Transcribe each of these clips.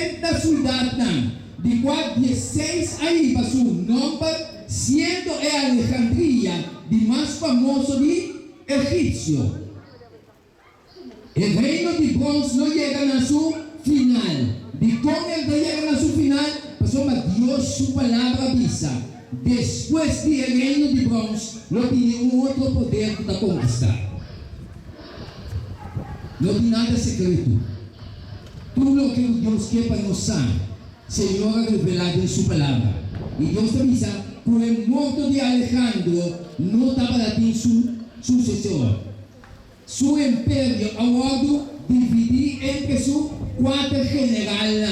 esta ciudad, de cual 16 ahí va su nombre, siendo Alejandría, de más famoso de egipcio. El reino de bronce no llega a su final. De con el que llega a su final, pasó a Dios su palabra visa. Después del reino de bronce, no tiene un otro poder para conquistar. No tiene nada secreto. Todo lo que Dios quiere para nosotros, Señor ha revelado en su palabra. Y Dios te avisa, con el muerto de Alejandro, no estaba aquí su sucesor. Su imperio ahora dividido entre sus 4 generales.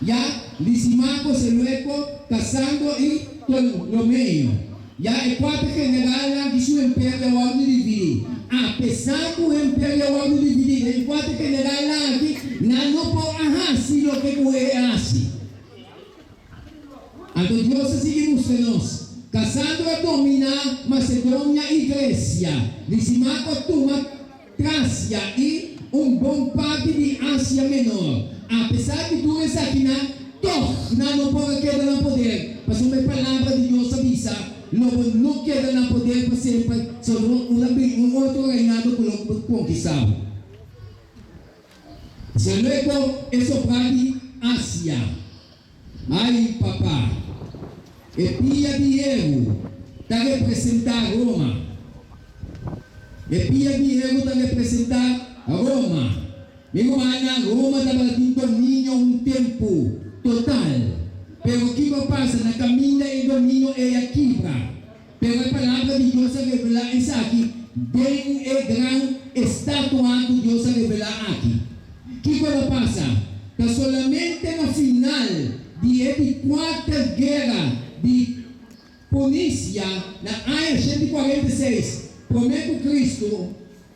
Ya, Lisimaco, Seleuco, Casandro y Ptolomeo. Ya, el 4 generales de su imperio ahora dividido. A pesar que el imperio ahora dividido, el 4 generales aquí, no puede hacer lo que puede hacer. Entonces Dios sigue mostrando. Casandro domina Macedonia y Grecia. Lisimaco toma Tracia y un buen parte de Asia Menor. A pesar de todo eso aquí, no puede quedar en poder. Mas una palabra de Dios avisa, no queda en poder para siempre, solo un otro reinado que lo conquistado. Luego, eso para Asia. Ay, papá. El día Diego está representar Roma. El día Diego está representar Roma. Mi hermana, Roma estaba en dominio un tiempo total. Pero ¿qué pasa? En la camina el dominio es quiebra. Pero la palabra de Dios se revela es aquí. Ven el gran estatua que Dios se revela aquí. ¿Qué pasa? Que solamente en la final de 4 guerras de Punicia, na año 146, promete Cristo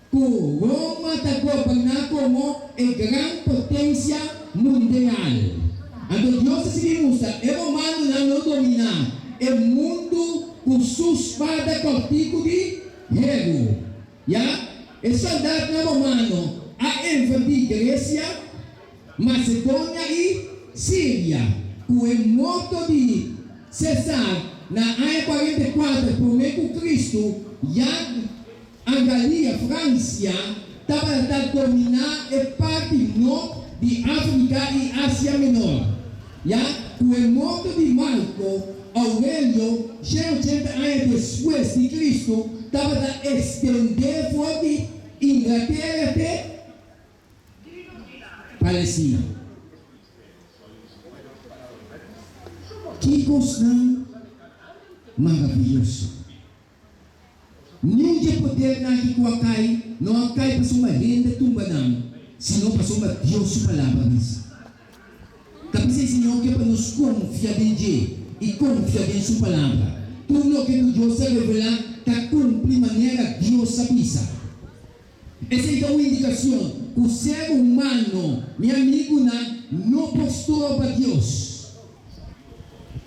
que Roma está gobernada como a gran potencia mundial. Entonces Dios se muestra, el romano no domina el mundo con su espada cortico de hierro. ¿Ya? El soldado romano ha invadido Grecia, Macedonia y Siria. Con el moto de César, na año 44, promete Cristo, ya a Galia, Francia, estaba dominada el parte norte de África y Asia Menor. Ya, con el moto de Marco Aurelio, 180 años después de Cristo, estaba a extender fuera de Inglaterra de Palestina. Que coisa maravilhosa. Ninguém poder aqui com a cai, não a cai para uma renda tumba não, senão para uma Deus sua palavra mesmo. Capaz Senhor que para nos confiar em Deus e confiar em sua palavra. Tudo o que Deus se revela está cumpre maneira Deus avisa. Essa é uma indicação que o ser humano, meu amigo, não postou para Deus.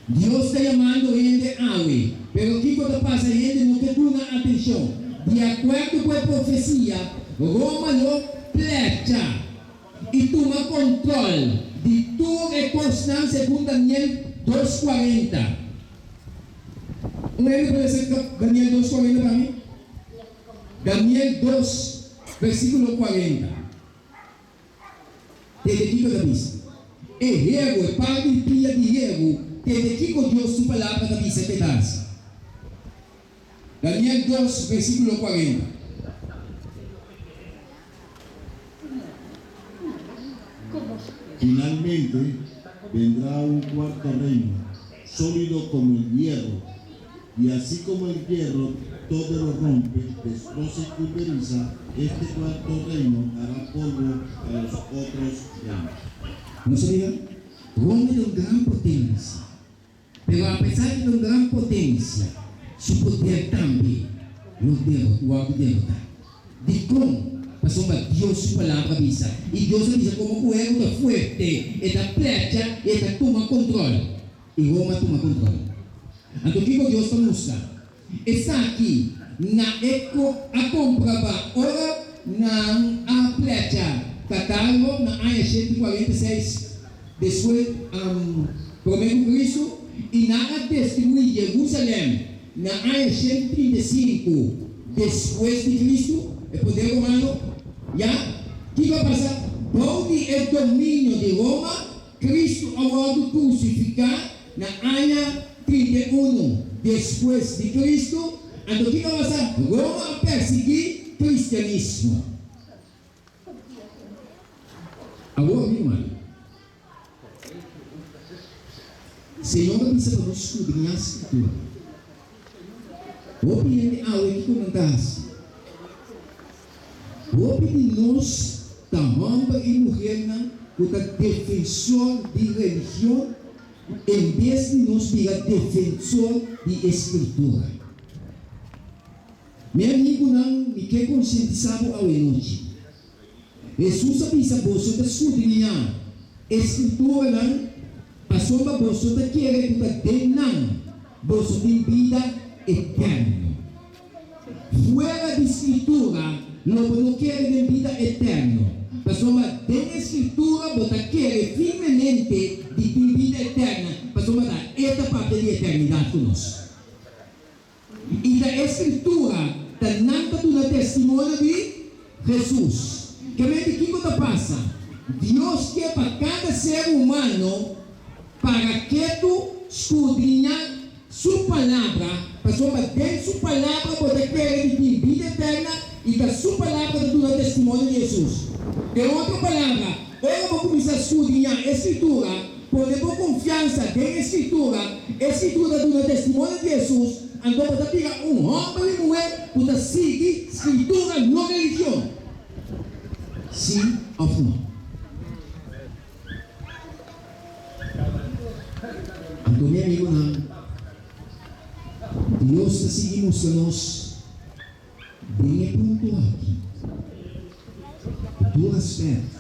Dios está llamando gente a agua, pero ¿qué pasa? Gente no te pone atención. De acuerdo con la profecía, Roma lo plecha y toma control de tu reconstrucción según Daniel 2:40. ¿Un ejemplo puede ser Daniel 2:40 para mí? Daniel 2, versículo 40. Desde aquí la vista. El Diego, el padre y pía de Diego. Desde aquí con Dios su palabra también se pedaza. Daniel 2, versículo 40. Finalmente vendrá un cuarto reino, sólido como el hierro, y así como el hierro todo lo rompe, destroza y pulveriza, este cuarto reino hará polvo a los otros reinos. ¿No sabía? Roma es una gran potencia. Pero a pesar de una gran potencia, su poder también lo derrota. De cómo pasó a Dios su palabra avisa. Y Dios avisa como fuego está fuerte, está flecha, está toma control. Y Roma toma control. Entonces, ¿qué Dios te muestra? Está aquí, na eco a comprobar, ahora na a flecha, catálogo, na año 146, después, prometió Cristo, y nada destruir Jerusalén, en el año 135, después de Cristo, el poder romano, ¿ya? ¿Qué va a pasar? Donde el dominio de Roma, Cristo ahora crucificado en el año 31, después de Cristo, entonces ¿qué va a pasar? Roma perseguir cristianismo. Agora, meu irmão, Senhor precisa para nos escudrinhar a Escritura. Vou pedir a alguém que comentasse. Vou pedir nós, da homem e mulher, com a defensor de religião, em vez de nós pegar defensor de Escritura. Meu amigo, não me quer conscientizar ao noite. Jesus avisa você de escudrinhar Escritura, não? A sua você de querer que não, você tem vida eterna. Fora de Escritura, não quer ter vida eterna. A sua de Escritura, você quer firmemente de ter vida eterna. A sua esta parte de eternidade conosco. E da Escritura, da nada do testemunho de Jesus. Que que passa? Deus quer para cada ser humano para que tu escudrinha sua palavra, para dentro sua palavra você quer ter vida eterna e da sua palavra do testemunho de Jesus. De outra palavra, eu vou começar a escudrinhar a Escritura, poder ter confiança na Escritura do testemunho de Jesus, então você pega homem e mulher, você seguir a Escritura na religião. Sim ou não? Então, meu amigo, não. Deus está seguindo nós bem pontual aqui. Do aspecto.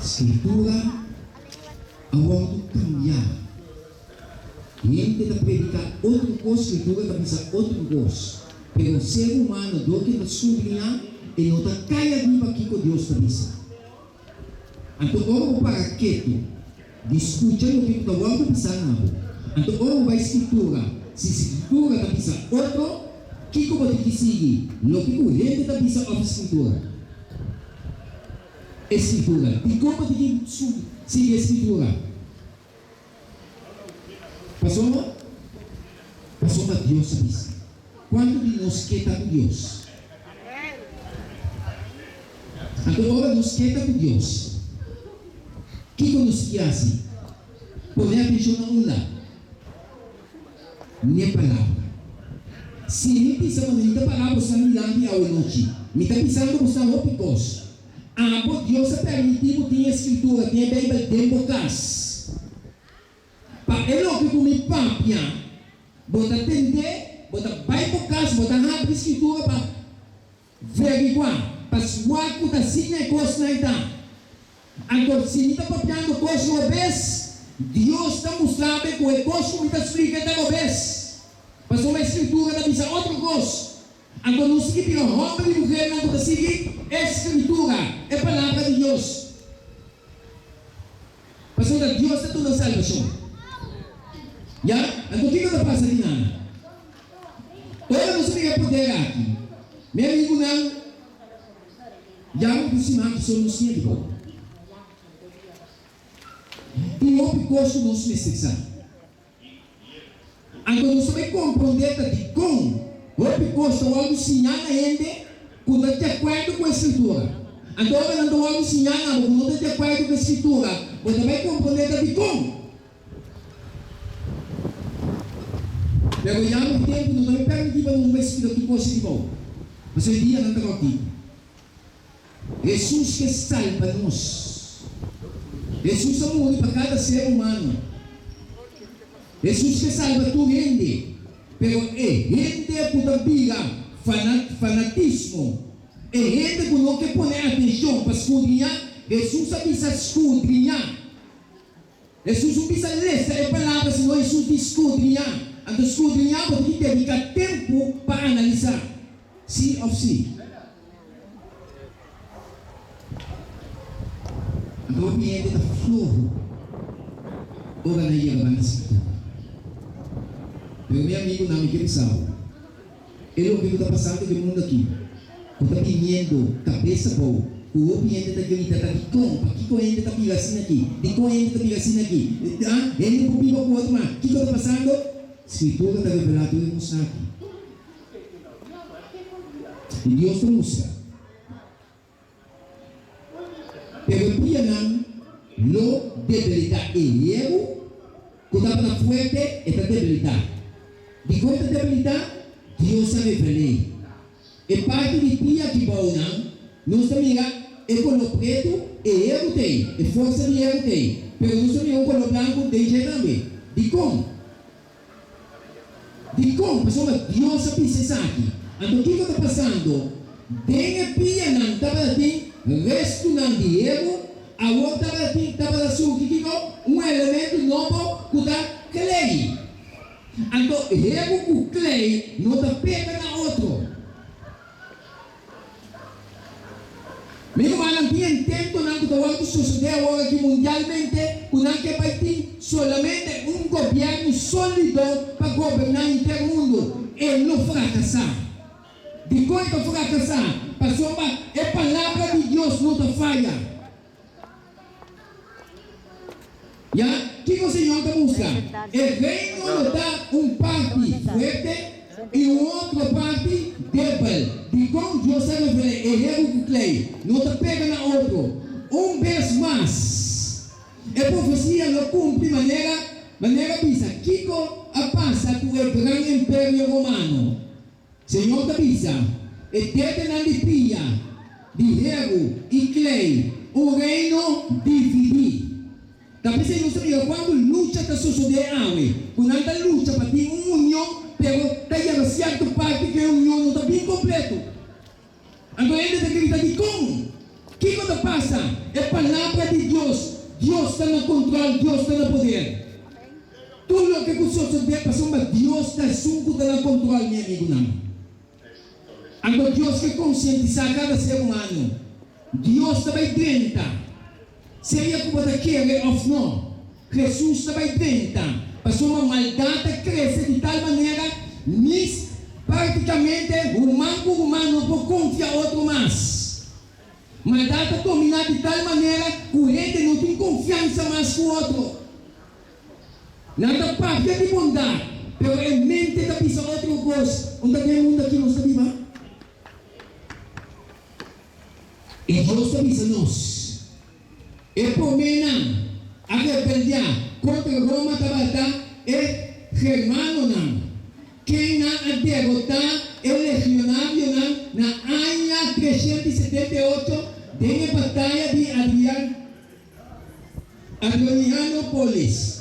Escritura, ao cambiar. Gente está predicar outra coisa, Escritura está pensando outra coisa. Pero o ser humano, do que está sublinhando, ele não está caindo aqui com Deus para isso. Então, vamos para quieto, escutando o que está falando, pensando. Então, vamos para a Escritura. Se a Escritura está pensando outro, o que você tem que seguir? O que o gente está pensando a Escritura? Escritura. E como você tem que seguir a Escritura? Passou? Passou para Deus a missa. Quando nos queda com Deus? Agora nos queda com Deus. O que nos faz? Poner atenção na uma. Minha palavra. Se me pensamos na palavra, você me dá ao noite. Me está pensando que você não picos. Deus é permitido, tem a Escritura, tem a Bíblia, tem bocas. Para ele que me papia, bota atender. Bota vai por casa, bota na Escritura para averiguar, para suar que assim negócio não está. Agora, se não está papiando coisa uma vez, Deus está mostrando que o negócio que está explicando uma vez. Mas uma Escritura está dizendo outra coisa. Agora, não se que pelo homem e mulher não está seguindo Escritura, é a palavra de Deus. Mas Deus está toda a salvação. Já? Então, o que está passando aqui, Nana? Agora você tem que poder aqui. Meu amigo, não. Já me aproximar que somos científicos. E o que gosto nos mestrizar. Agora você vai compreender que como o que gosta o algo sinal ainda quando de acordo com a Escritura. Agora não estou algo sinal quando de acordo com a Escritura. Você vai compreender que como. Pero já no tempo não me permite para não vestir do coisa de bom. Mas hoje dia não está aqui. Jesus que salva nós. Jesus morreu para cada ser humano. Jesus que salva tu gente. Pero gente que viga fanatismo. Gente que não quer poner atenção para escudrinhar. Jesus precisa escudrinhar. Jesus não precisa ler a palavra, senão Jesus escudrinhar. Então, escudrinhar, você tem que dedicar tempo para analisar. Sim ou sim? Ang cliente está flojo. Ora na iya ka na. Pero meu amigo namin Kirisao, ele o que está passando no mundo aqui. Está viniendo, cabeça boa. O cliente está gritando, está de que cliente está pegando aqui, de cliente está pegando aqui. Ele não pode com o outro, mas o que está passando? A Escritura está revelando e mostra aqui. E Deus te mostra. Pero pia não, lo debilidade e ego, quando está forte, está debilidade. De quanta debilidade, Deus se revela. E parte de pia que bom não está é colo preto e ego tem, e força de ego tem. Pero não está mirando colo branco tem jeito também. De como? Pessoal, Deus sabe isso aqui. Então o que está passando? Tem a pia não estava assim, resto não de ego, a outra estava assim, um elemento novo que está clay. Então, ego com clay não está pega na outro. Mesmo não tinha tempo não que o suceder agora que mundialmente, não que vai ter solamente um governo sólido para governar o inteiro mundo. Ele não fracassar. De quanto fracassar, passou a palavra de Deus não te falha. Já? O que o Senhor te mostra? O reino dá parte forte e outra parte débil. De como Deus se revela, ego com clay, não te pega na outro. Vez mais, a profecia não cumpre maneira bisa. Kiko a passa com o grande império romano. Senhor te avisa, e deve na lipia de ego e clay, o reino dividir. Tapi saya não sabia quando luta está sucedendo, quando anda luta para ter união, pero tem certa parte que a união não está bem completo. Agora ele está gritando de como? O que está passando? É a palavra de Deus. Deus está no controle, Deus está no poder. Tudo o que sucede passou, mas Deus está junto, está no controle, meu amigo. Não. Agora Deus quer conscientizar cada ser humano. Deus está bem dentro. Seria como daquele ou não? Jesus também tenta. Passou uma maldade cresce de tal maneira, mas praticamente o humano não pode confiar outro mais. Maldade dominar de tal maneira que o gente não tem confiança mais com o outro. Nada parte de bondade, mas em mente da pessoa outro gosto. Onde tem mundo aqui não sabe mais? E Deus também diz nós. E por mim a rebeldia contra Roma estava é Germano não. Quem não derrotar é legionário não. Na ano 378 tem a batalha de Adrianopolis.